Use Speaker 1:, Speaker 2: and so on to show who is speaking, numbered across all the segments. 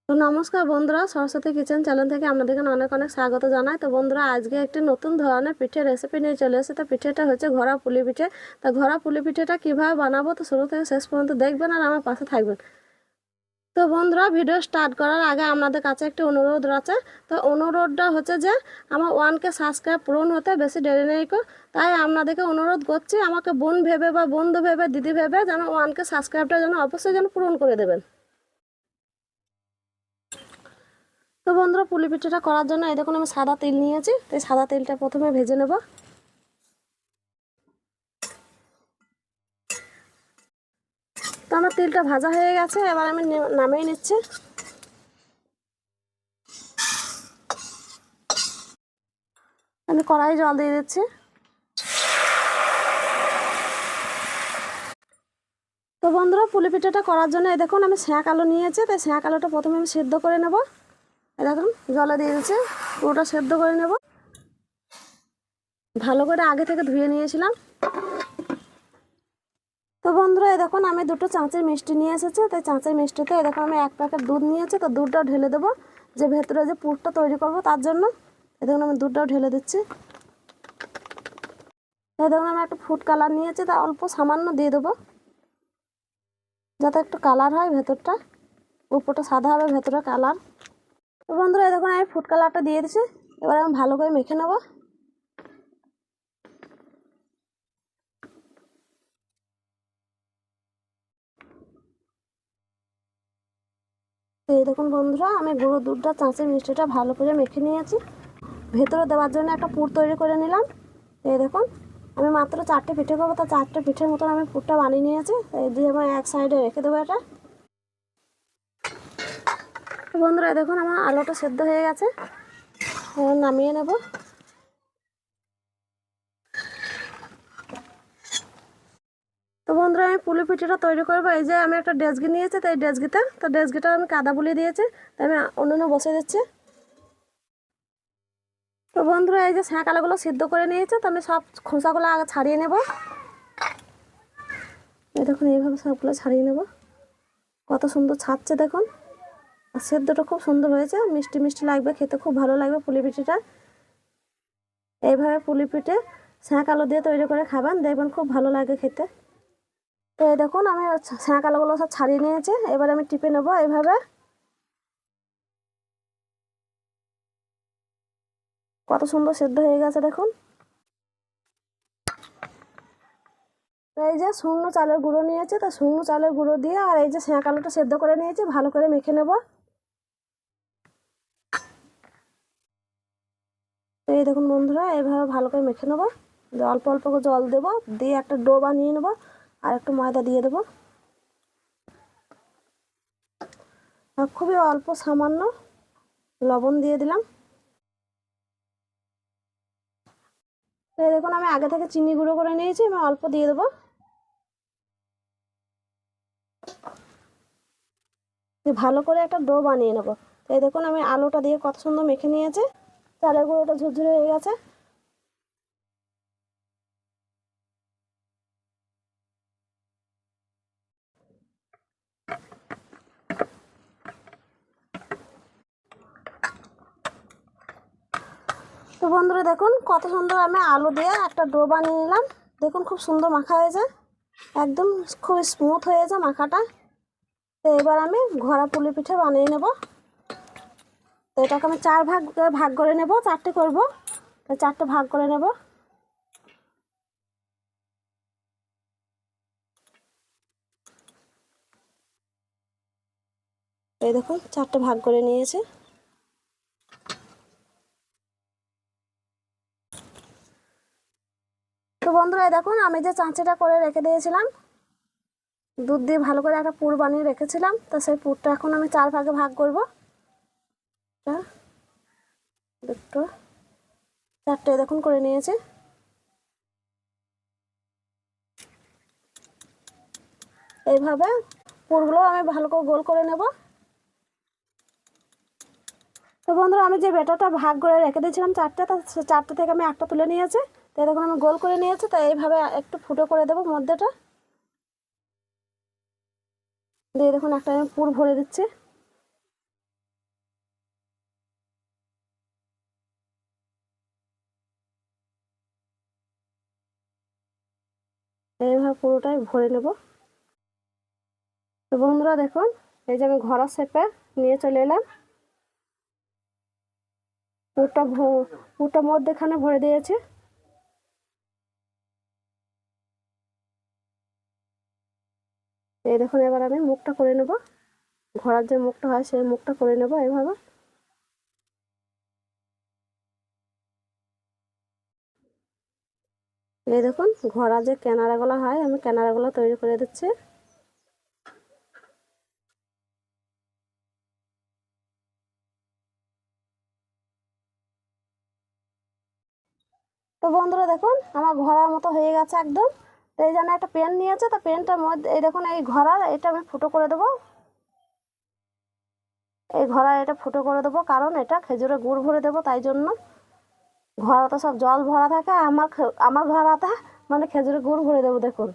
Speaker 1: তো নমস্কার বন্ধুরা, সরস্বতী কিচেন চ্যানেল থেকে আপনাদেরকে অনেক অনেক স্বাগত জানাই। তো বন্ধুরা, আজকে একটি নতুন ধরনের পিঠে রেসিপি নিয়ে চলে এসেছে। তো পিঠেটা হচ্ছে ঘোড়া পুলি পিঠে। তো ঘোড়া পুলি পিঠেটা কীভাবে বানাবো তো শুরু থেকে শেষ পর্যন্ত দেখবেন আর আমার পাশে থাকবেন। তো বন্ধুরা, ভিডিও স্টার্ট করার আগে আপনাদের কাছে একটি অনুরোধ আছে। তো অনুরোধটা হচ্ছে যে আমার 1K সাবস্ক্রাইব পূরণ হতে বেশি দেরি নেই। তাই আপনাদেরকে অনুরোধ করছি, আমাকে বোন ভেবে বা বন্ধু ভেবে দিদি ভেবে যেন 1K সাবস্ক্রাইবটা যেন অবশ্যই যেন পূরণ করে দেবেন। তো বন্ধুরা, পুলি পিঠাটা করার জন্য এই দেখুন আমি সাদা তিল নিয়েছি। তো এই সাদা তিলটা প্রথমে ভেজে নেব। তো আমার তিলটা ভাজা হয়ে গেছে, এবার আমি নামিয়ে নিচ্ছি। আমি কড়াই জল দিয়ে দিচ্ছি। তো বন্ধুরা, পুলি পিঠাটা করার জন্য এই দেখুন আমি স্যাঁক আলু নিয়েছি। তাই স্যাঁক আলুটা প্রথমে আমি সেদ্ধ করে নেব। এই দেখুন জলে দিয়ে দিচ্ছি, পুরোটা সেদ্ধ করে নেব। ভালো করে আগে থেকে ধুয়ে নিয়েছিলাম। তো বন্ধুরা, এই দেখুন আমি 2টো চাঁচের মিষ্টি নিয়ে এসেছি। তাই চাঁচের মিষ্টিতে এই দেখুন আমি 1 প্যাকেট দুধ নিয়েছি। তো দুধটাও ঢেলে দেবো, যে ভেতরে যে পুরটা তৈরি করব তার জন্য। এই দেখুন আমি দুধটাও ঢেলে দিচ্ছি। এই দেখুন আমি একটা ফুড কালার নিয়েছি, তা অল্প সামান্য দিয়ে দেবো, যাতে একটু কালার হয়। ভেতরটা উপরটা সাদা হবে, ভেতরে কালার। তো বন্ধুরা, এই দেখুন আমি ফুড কালারটা দিয়ে দিচ্ছি। এবার আমি ভালো করে মেখে নেব। এই দেখুন বন্ধুরা, আমি গুঁড়ো দুধটা চাঁচের মিষ্টিটা ভালো করে মেখে নিয়েছি। ভেতরে দেওয়ার জন্য একটা পুর তৈরি করে নিলাম। এই দেখুন আমি মাত্র 4টে পিঠে করবো, তা 4টে পিঠের মতন আমি পুরটা বানিয়ে নিয়েছি। এই দিয়ে আমি এক সাইডে রেখে দেবো এটা। বন্ধুরা, দেখুন আমার আলুটা সেদ্ধ হয়ে গেছে, নামিয়ে নেব। তো বন্ধুরা, আমি পুলি পিঠাটা তৈরি করবো। এই যে আমি একটা ডেচকি নিয়েছি, তো এই ডেচকিটা আমি কাদা বুলিয়ে দিয়েছি। তাই আমি উনুনে বসে দিচ্ছি। তো বন্ধুরা, এই যে স্যাঁক আলুগুলো সিদ্ধ করে নিয়েছে, তো আমি সব খোসাগুলো আগে ছাড়িয়ে নেব। এই দেখুন এইভাবে সবগুলো ছাড়িয়ে নেব। কত সুন্দর ছাড়ছে দেখুন, আর সেদ্ধটা খুব সুন্দর হয়েছে, মিষ্টি মিষ্টি লাগবে, খেতে খুব ভালো লাগবে পুলি পিঠেটা। এইভাবে পুলি পিঠে স্যাঁক আলু দিয়ে তৈরি করে খাবেন, দেখবেন খুব ভালো লাগে খেতে। তো এই দেখুন আমি স্যাঁক আলুগুলো সব ছাড়িয়ে নিয়েছি। এবার আমি টিপে নেব এইভাবে। কত সুন্দর সেদ্ধ হয়ে গেছে দেখুন। তো এই যে শুকনো চালের গুঁড়ো নিয়েছি, তো শুকনো চালের গুঁড়ো দিয়ে আর এই যে স্যাঁক আলুটা সেদ্ধ করে নিয়েছি, ভালো করে মেখে নেব। তো এই দেখুন বন্ধুরা, এইভাবে ভালো করে মেখে নেবো। অল্প অল্প করে জল দেবো, দিয়ে একটা ডো বানিয়ে নেবো, আর একটু ময়দা দিয়ে দেবো। আর খুবই অল্প সামান্য লবণ দিয়ে দিলাম। তো এই দেখুন আমি আগে থেকে চিনি গুঁড়ো করে নিয়েছি, আমি অল্প দিয়ে দেবো। ভালো করে একটা ডো বানিয়ে নেবো। তো এই দেখুন আমি আলুটা দিয়ে কত সুন্দর মেখে নিয়েছি, চালের গুঁড়োটা ঝুরঝুরে হয়ে গেছে। তো বন্ধুরা, দেখুন কত সুন্দর আমি আলু দিয়ে একটা ডো বানিয়ে নিলাম। দেখুন খুব সুন্দর মাখা হয়েছে, একদম খুব স্মুথ হয়েছে মাখাটা। তো এবার আমি ঘোড়া পুলি পিঠে বানিয়ে নেব। তো এটাকে আমি 4 ভাগ ভাগ করে নেব, 4টে করব। তো 4টে ভাগ করে নেব। এই দেখুন 4টে ভাগ করে নিয়েছে। তো বন্ধুরা, দেখুন আমি যে চাঁচিটা করে রেখে দিয়েছিলাম, দুধ দিয়ে ভালো করে একটা পুর বানিয়ে রেখেছিলাম, তো সেই পুরটা এখন আমি 4 ভাগে ভাগ করব। 2, 4টে দেখুন করে নিয়েছে। এইভাবে পুরগুলো আমি ভালো করে গোল করে নেব। তো বন্ধুরা, আমি যে ব্যাটারটা ভাগ করে রেখে দিয়েছিলাম 4টে, তো 4টে থেকে আমি একটা তুলে নিয়েছি। তো দেখুন আমি গোল করে নিয়েছি। তো এইভাবে একটু ফুটো করে দেবো মধ্যেটা দিয়ে। দেখুন একটা আমি পুর ভরে দিচ্ছি। এইভাবে পুরোটাই ভরে নেব। তো বন্ধুরা দেখুন, এই যে আমি ঘোড়া শেপে নিয়ে চলে এলাম। পুরোটা মধ্যেখানে ভরে দিয়েছি। এই দেখুন, এবার আমি মুখটা করে নেব। ঘোড়ার যে মুখটা হয় সেই মুখটা করে নেব এইভাবে। এই দেখুন, ঘোড়া যে কেনারাগুলো হয় আমি কেনারাগুলো তৈরি করে দিচ্ছি। তো বন্ধুরা দেখুন, আমার ঘোড়ার মতো হয়ে গেছে একদম। তো এই জন্য একটা পেন নিয়েছে, তো পেনটার মধ্যে এই দেখুন এই ঘোড়ার এটা আমি ফুটো করে দেবো। এই ঘোড়ার এটা ফুটো করে দেবো, কারণ এটা খেজুরে গুড় ভরে দেবো, তাই জন্য। ঘোড়াতে সব জল ভরা থাকে, আমার ঘোড়াতে মানে খেজুরে গুড় ভরে দেবো দেখুন।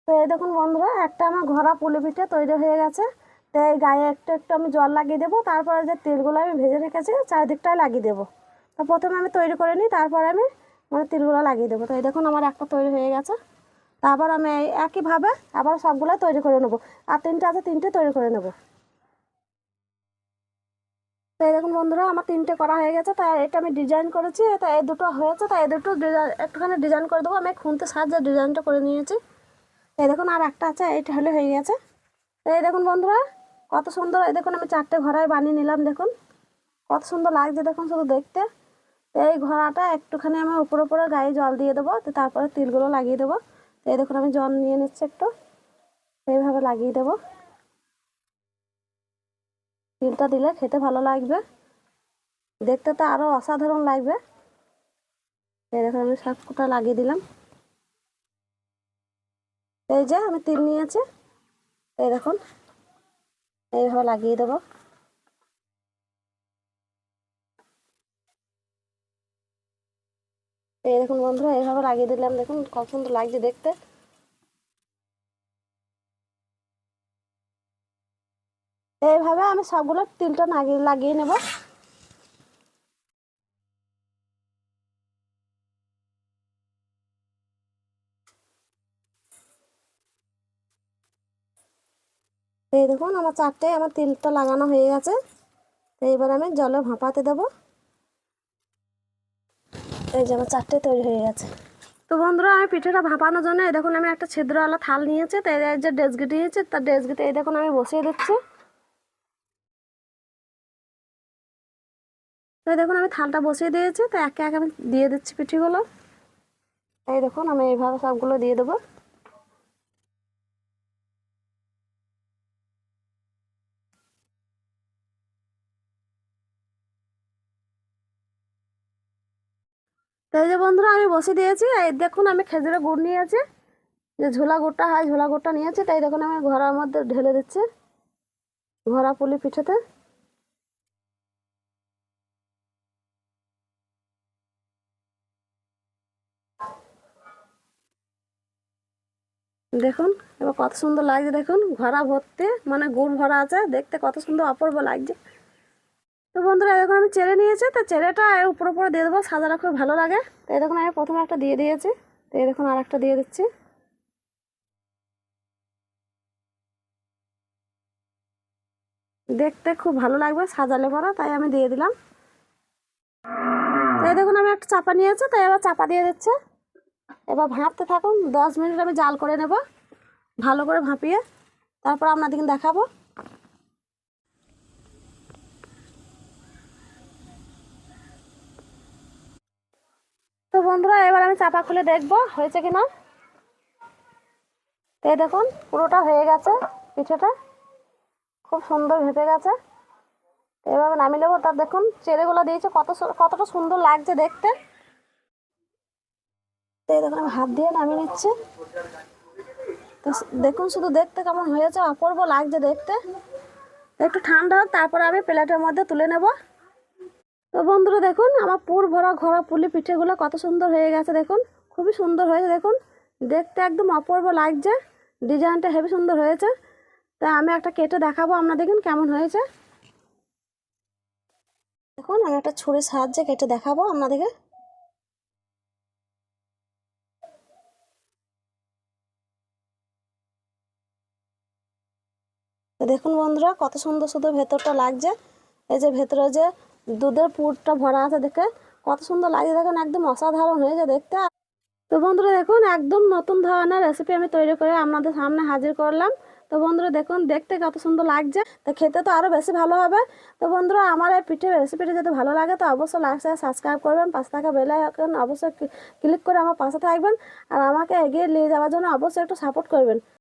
Speaker 1: তো এই দেখুন বন্ধুরা, একটা আমার ঘোড়া পুলি পিঠে তৈরি হয়ে গেছে। তো এই গায়ে একটু একটু আমি জল লাগিয়ে দেবো, তারপরে যে তিলগুলো আমি ভেজে রেখেছি চারিদিকটায় লাগিয়ে দেবো। তো প্রথমে আমি তৈরি করে নিই, তারপরে আমি মানে তিলগুলো লাগিয়ে দেবো। তো এই দেখুন আমার একটা তৈরি হয়ে গেছে। তারপর আমি এই একইভাবে আবার সবগুলো তৈরি করে নেবো। আর তিনটে আছে, তিনটে তৈরি করে নেবো। তো এই দেখুন বন্ধুরা, আমার তিনটে করা হয়ে গেছে। তাই এটা আমি ডিজাইন করেছি, তাই এই দুটো হয়েছে, তাই এই দুটো একটুখানি ডিজাইন করে দেবো। আমি খুন্তি সাহায্যে ডিজাইনটা করে নিয়েছি। এই দেখুন আর একটা আছে, এইটা হলে হয়ে গেছে। তো এই দেখুন বন্ধুরা, কত সুন্দর। এই দেখুন আমি 4টে ঘোড়ায় বানিয়ে নিলাম। দেখুন কত সুন্দর লাগছে দেখুন শুধু দেখতে। তো এই ঘোড়াটা একটুখানি আমি উপরে উপরে গায়ে জল দিয়ে দেবো, তো তারপরে তিলগুলো লাগিয়ে দেবো। তো এই দেখুন আমি জল নিয়ে নিচ্ছি একটু, এইভাবে লাগিয়ে দেবো। তিলটা দিলে খেতে ভালো লাগবে, দেখতে তো আরও অসাধারণ লাগবে। এই দেখুন আমি সবকটা লাগিয়ে দিলাম। এই যে আমি তিল নিয়েছি, এই দেখুন এইভাবে লাগিয়ে দেবো। এই দেখুন বন্ধুরা, এইভাবে লাগিয়ে দিলাম। দেখুন কত সুন্দর লাগছে দেখতে। এইভাবে আমি সবগুলো তিলটা লাগিয়ে লাগিয়ে নেব। এই দেখুন আমার 4টে আমার তিলটা লাগানো হয়ে গেছে। তো এইবার আমি জলে ভাপাতে দেবো। এই যে আমার 4টে তৈরি হয়ে গেছে। তো বন্ধুরা, আমি পিঠেটা ভাপানোর জন্য এই দেখুন আমি একটা ছিদ্রওয়ালা থাল নিয়েছি। তো এই যে ডেচকি নিয়েছি, তার ডেচকিতে এই দেখুন আমি বসিয়ে দিচ্ছি। তো এই দেখুন আমি থালটা বসিয়ে দিয়েছি। তো একে একে আমি দিয়ে দিচ্ছি পিঠেগুলো। এই দেখুন আমি এইভাবে সবগুলো দিয়ে দেবো। তো এই যে বন্ধুরা আমি বসিয়ে দিয়েছি। এই দেখুন আমি খেজুরের গুড় নিয়েছি, যে ঝোলা গুড়টা হয় ঝোলা গুড়টা নিয়েছি। তাই দেখুন আমি ঘোড়ার মধ্যে ঢেলে দিচ্ছি, ঘোড়া পুলি পিঠেতে। দেখুন এবার কত সুন্দর লাগছে। দেখুন ঘোড়া ভর্তি মানে গুড় ভরা আছে, দেখতে কত সুন্দর অপূর্ব লাগছে। তো বন্ধুরা দেখুন আমি চেড়ে নিয়েছি। তো চেড়েটা উপরে উপরে দিয়ে দেবো, সাজাটা খুব ভালো লাগে। তো এই দেখুন আমি প্রথমে একটা দিয়ে দিয়েছি। তো এই দেখুন আর একটা দিয়ে দিচ্ছি। দেখতে খুব ভালো লাগবে সাজালে পরা, তাই আমি দিয়ে দিলাম। তো এই দেখুন আমি একটা চাপা নিয়েছি, তাই এবার চাপা দিয়ে দিচ্ছে। এবার ভাপতে থাকুন, 10 মিনিট আমি জাল করে নেব ভালো করে ভাপিয়ে, তারপর আপনাদেরকে দেখাবো। তো বন্ধুরা এবার আমি চাপা খুলে দেখবো হয়েছে কিনা। তো এই দেখুন পুরোটা হয়ে গেছে, পিঠেটা খুব সুন্দর ভেপে গেছে। এভাবে নামিয়ে নেবো। তার দেখুন চেড়েগুলো দিয়েছে কতটা সুন্দর লাগছে দেখতে। তো এই দেখুন আমি হাত দিয়ে নামিয়ে নিচ্ছি। তো দেখুন শুধু দেখতে কেমন হয়েছে, অপূর্ব লাগছে দেখতে। একটু ঠান্ডা হোক, তারপরে আমি প্লেটের মধ্যে তুলে নেব। তো বন্ধুরা দেখুন আমার পুর ভরা ঘোড়া পুলি পিঠেগুলো কত সুন্দর হয়ে গেছে। দেখুন খুবই সুন্দর হয়েছে, দেখুন দেখতে একদম অপূর্ব লাগছে। ডিজাইনটা হেবি সুন্দর হয়েছে। তা আমি একটা কেটে দেখাবো আপনাদেরকে কেমন হয়েছে। দেখুন আমি একটা ছুরির সাহায্যে কেটে দেখাবো আপনাদেরকে। তো দেখুন বন্ধুরা কত সুন্দর শুধু ভেতরটা লাগছে। এই যে ভেতরে যে দুধের পুরটা ভরা আছে দেখে কত সুন্দর লাগছে, দেখুন একদম অসাধারণ হয়েছে দেখতে। তো বন্ধুরা দেখুন একদম নতুন ধরনের রেসিপি আমি তৈরি করে আপনাদের সামনে হাজির করলাম। তো বন্ধুরা দেখুন দেখতে কত সুন্দর লাগছে, তো খেতে তো আরও বেশি ভালো হবে। তো বন্ধুরা আমার এই পিঠে রেসিপিটা যদি ভালো লাগে তো অবশ্যই লাইক শেয়ার সাবস্ক্রাইব করবেন, পাশে থাকা বেল আইকন অবশ্যই ক্লিক করে আমার পাশে থাকবেন, আর আমাকে এগিয়ে নিয়ে যাওয়ার জন্য অবশ্যই একটু সাপোর্ট করবেন।